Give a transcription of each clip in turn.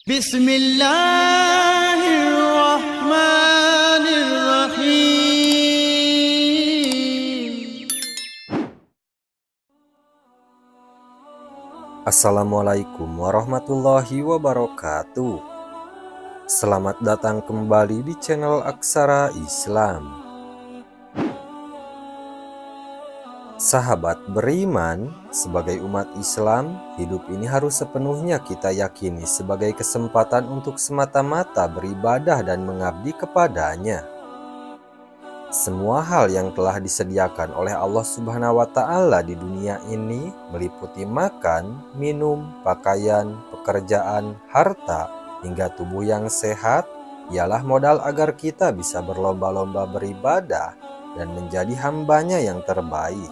Bismillahirrahmanirrahim. Assalamualaikum warahmatullahi wabarakatuh. Selamat datang kembali di channel Aksara Islam. Sahabat beriman, sebagai umat Islam, hidup ini harus sepenuhnya kita yakini sebagai kesempatan untuk semata-mata beribadah dan mengabdi kepadanya. Semua hal yang telah disediakan oleh Allah Subhanahu wa Ta'ala di dunia ini meliputi makan, minum, pakaian, pekerjaan, harta, hingga tubuh yang sehat, ialah modal agar kita bisa berlomba-lomba beribadah dan menjadi hambanya yang terbaik.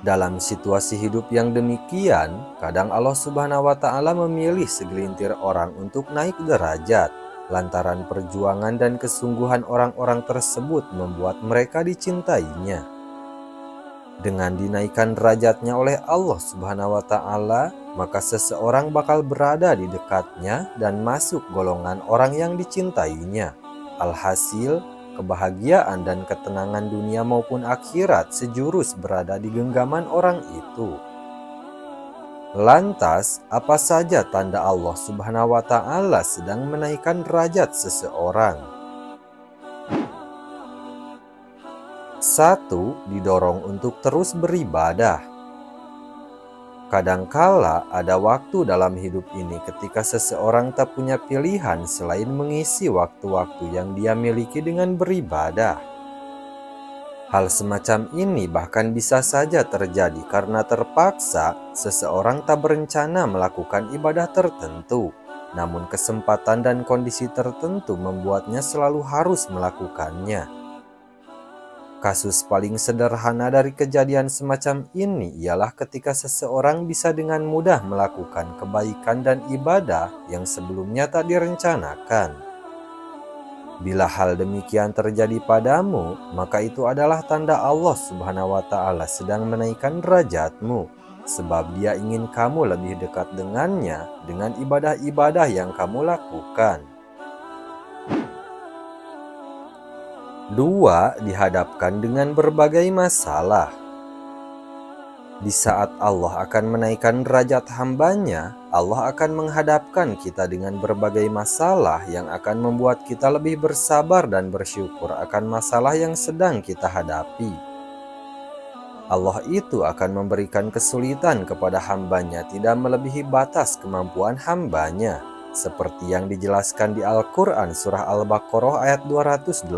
Dalam situasi hidup yang demikian, kadang Allah Subhanahu wa Ta'ala memilih segelintir orang untuk naik derajat, lantaran perjuangan dan kesungguhan orang-orang tersebut membuat mereka dicintainya. Dengan dinaikkan derajatnya oleh Allah Subhanahu wa Ta'ala, maka seseorang bakal berada di dekatnya dan masuk golongan orang yang dicintainya. Alhasil, kebahagiaan dan ketenangan dunia maupun akhirat sejurus berada di genggaman orang itu. Lantas, apa saja tanda Allah Subhanahu wa Ta'ala sedang menaikkan derajat seseorang? 1. Didorong untuk terus beribadah. Kadangkala ada waktu dalam hidup ini ketika seseorang tak punya pilihan selain mengisi waktu-waktu yang dia miliki dengan beribadah. Hal semacam ini bahkan bisa saja terjadi karena terpaksa seseorang tak berencana melakukan ibadah tertentu, namun kesempatan dan kondisi tertentu membuatnya selalu harus melakukannya. Kasus paling sederhana dari kejadian semacam ini ialah ketika seseorang bisa dengan mudah melakukan kebaikan dan ibadah yang sebelumnya tak direncanakan. Bila hal demikian terjadi padamu, maka itu adalah tanda Allah Subhanahu wa Ta'ala sedang menaikkan derajatmu, sebab Dia ingin kamu lebih dekat dengannya dengan ibadah-ibadah yang kamu lakukan. 2. Dihadapkan dengan berbagai masalah. Di saat Allah akan menaikkan derajat hambanya, Allah akan menghadapkan kita dengan berbagai masalah yang akan membuat kita lebih bersabar dan bersyukur akan masalah yang sedang kita hadapi. Allah itu akan memberikan kesulitan kepada hambanya tidak melebihi batas kemampuan hambanya, seperti yang dijelaskan di Al-Quran Surah Al-Baqarah ayat 286.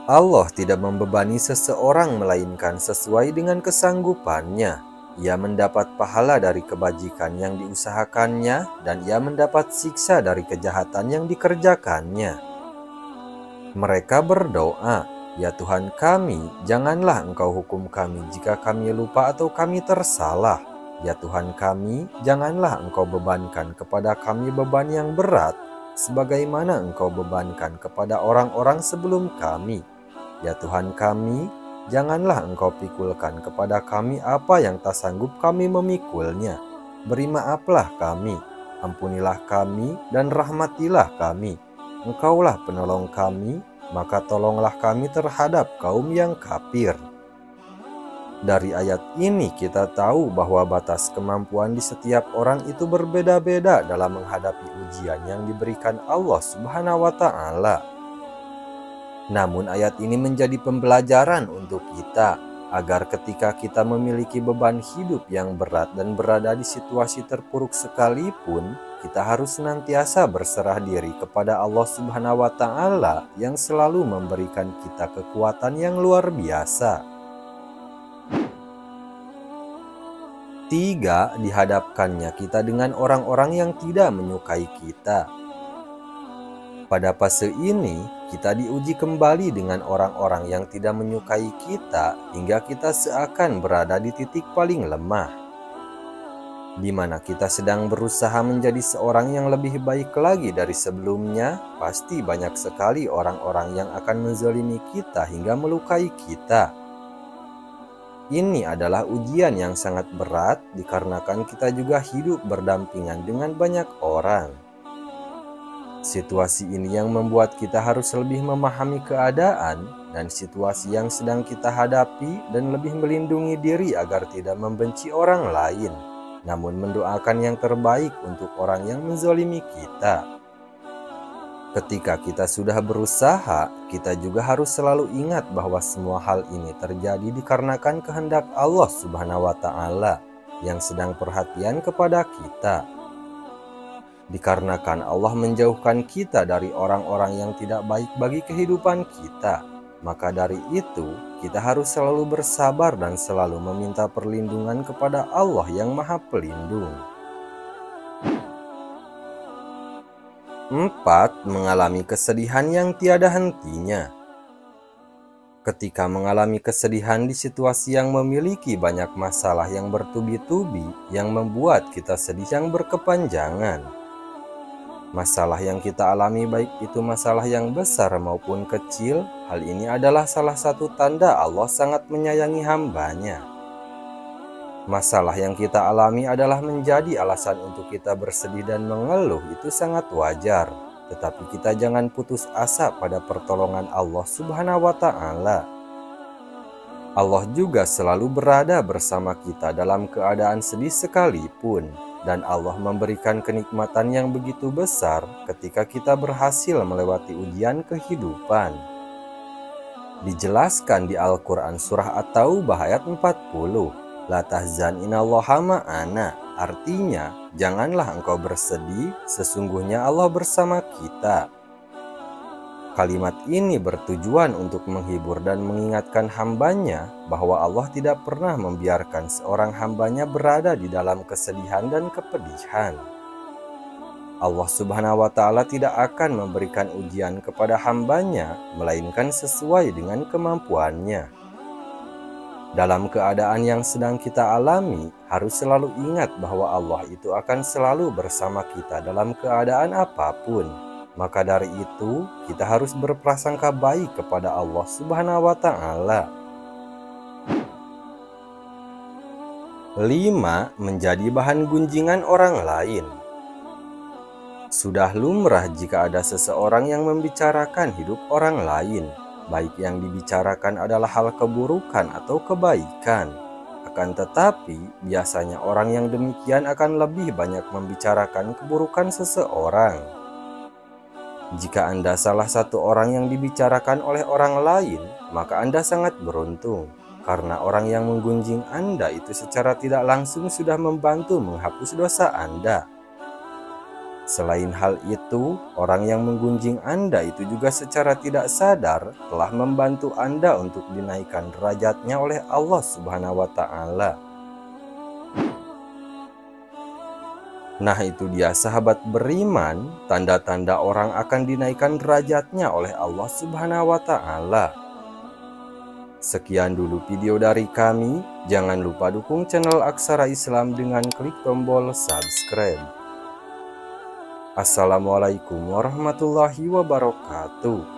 Allah tidak membebani seseorang melainkan sesuai dengan kesanggupannya. Ia mendapat pahala dari kebajikan yang diusahakannya dan ia mendapat siksa dari kejahatan yang dikerjakannya. Mereka berdoa, "Ya Tuhan kami, janganlah Engkau hukum kami jika kami lupa atau kami tersalah. Ya Tuhan kami, janganlah Engkau bebankan kepada kami beban yang berat, sebagaimana Engkau bebankan kepada orang-orang sebelum kami. Ya Tuhan kami, janganlah Engkau pikulkan kepada kami apa yang tak sanggup kami memikulnya. Beri maaflah kami, ampunilah kami, dan rahmatilah kami. Engkaulah penolong kami, maka tolonglah kami terhadap kaum yang kafir." Dari ayat ini kita tahu bahwa batas kemampuan di setiap orang itu berbeda-beda dalam menghadapi ujian yang diberikan Allah Subhanahu wa Ta'ala. Namun ayat ini menjadi pembelajaran untuk kita, agar ketika kita memiliki beban hidup yang berat dan berada di situasi terpuruk sekalipun, kita harus senantiasa berserah diri kepada Allah Subhanahu wa Ta'ala yang selalu memberikan kita kekuatan yang luar biasa. 3. Dihadapkannya kita dengan orang-orang yang tidak menyukai kita. Pada fase ini, kita diuji kembali dengan orang-orang yang tidak menyukai kita hingga kita seakan berada di titik paling lemah, di mana kita sedang berusaha menjadi seorang yang lebih baik lagi dari sebelumnya. Pasti banyak sekali orang-orang yang akan menzalimi kita hingga melukai kita. Ini adalah ujian yang sangat berat dikarenakan kita juga hidup berdampingan dengan banyak orang. Situasi ini yang membuat kita harus lebih memahami keadaan dan situasi yang sedang kita hadapi dan lebih melindungi diri agar tidak membenci orang lain, namun mendoakan yang terbaik untuk orang yang menzolimi kita. Ketika kita sudah berusaha, kita juga harus selalu ingat bahwa semua hal ini terjadi dikarenakan kehendak Allah Subhanahu wa Ta'ala yang sedang perhatian kepada kita. Dikarenakan Allah menjauhkan kita dari orang-orang yang tidak baik bagi kehidupan kita, maka dari itu kita harus selalu bersabar dan selalu meminta perlindungan kepada Allah yang Maha Pelindung. 4. Mengalami kesedihan yang tiada hentinya. Ketika mengalami kesedihan di situasi yang memiliki banyak masalah yang bertubi-tubi yang membuat kita sedih yang berkepanjangan. Masalah yang kita alami baik itu masalah yang besar maupun kecil, hal ini adalah salah satu tanda Allah sangat menyayangi hambanya. Masalah yang kita alami adalah menjadi alasan untuk kita bersedih dan mengeluh, itu sangat wajar. Tetapi kita jangan putus asa pada pertolongan Allah Subhanahu wa Ta'ala. Allah juga selalu berada bersama kita dalam keadaan sedih sekalipun. Dan Allah memberikan kenikmatan yang begitu besar ketika kita berhasil melewati ujian kehidupan. Dijelaskan di Al-Quran Surah At-Taubah ayat 40. La tahzan inallaha ma'ana, artinya janganlah engkau bersedih, sesungguhnya Allah bersama kita. Kalimat ini bertujuan untuk menghibur dan mengingatkan hambanya bahwa Allah tidak pernah membiarkan seorang hambanya berada di dalam kesedihan dan kepedihan. Allah Subhanahu wa Ta'ala tidak akan memberikan ujian kepada hambanya, melainkan sesuai dengan kemampuannya. Dalam keadaan yang sedang kita alami, harus selalu ingat bahwa Allah itu akan selalu bersama kita dalam keadaan apapun. Maka dari itu, kita harus berprasangka baik kepada Allah Subhanahu wa Ta'ala. 5. Menjadi bahan gunjingan orang lain. Sudah lumrah jika ada seseorang yang membicarakan hidup orang lain, baik yang dibicarakan adalah hal keburukan atau kebaikan. Akan tetapi, biasanya orang yang demikian akan lebih banyak membicarakan keburukan seseorang. Jika Anda salah satu orang yang dibicarakan oleh orang lain, maka Anda sangat beruntung, karena orang yang menggunjing Anda itu secara tidak langsung sudah membantu menghapus dosa Anda. Selain hal itu, orang yang menggunjing Anda itu juga secara tidak sadar telah membantu Anda untuk dinaikkan derajatnya oleh Allah Subhanahu wa Ta'ala. Nah, itu dia sahabat beriman, tanda-tanda orang akan dinaikkan derajatnya oleh Allah Subhanahu wa Ta'ala. Sekian dulu video dari kami. Jangan lupa dukung channel Aksara Islam dengan klik tombol subscribe. Assalamualaikum warahmatullahi wabarakatuh.